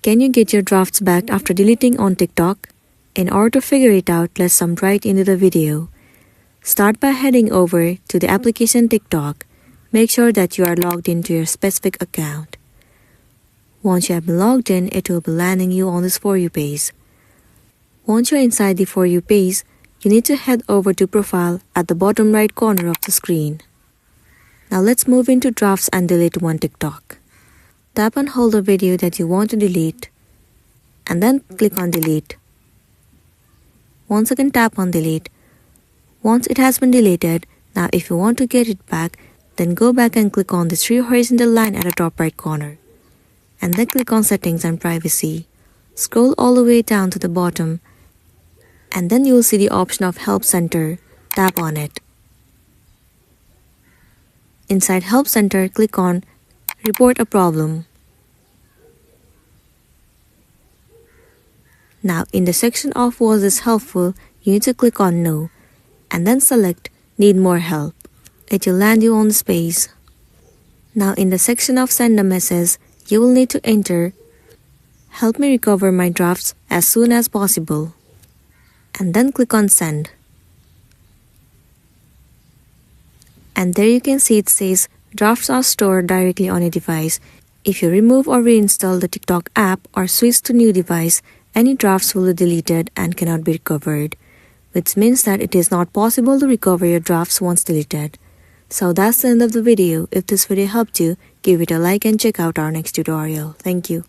Can you get your drafts back after deleting on TikTok? In order to figure it out, let's jump right into the video. Start by heading over to the application TikTok. Make sure that you are logged into your specific account. Once you have been logged in, it will be landing you on this For You page. Once you're inside the For You page, you need to head over to Profile at the bottom right corner of the screen. Now let's move into Drafts and delete one TikTok. Tap and hold the video that you want to delete, and then click on Delete. Once again, tap on Delete. Once it has been deleted, now if you want to get it back, then go back and click on the three horizontal line at the top right corner. And then click on Settings and Privacy. Scroll all the way down to the bottom, and then you will see the option of Help Center. Tap on it. Inside Help Center, click on Report a Problem. Now in the section of Was this helpful, you need to click on No, and then select Need more help. It will land you on this page. Now in the section of Send a Message, you will need to enter Help me recover my drafts as soon as possible, and then click on Send. And there you can see it says drafts are stored directly on your device. If you remove or reinstall the TikTok app or switch to new device, any drafts will be deleted and cannot be recovered, which means that it is not possible to recover your drafts once deleted. So that's the end of the video. If this video helped you, give it a like and check out our next tutorial. Thank you.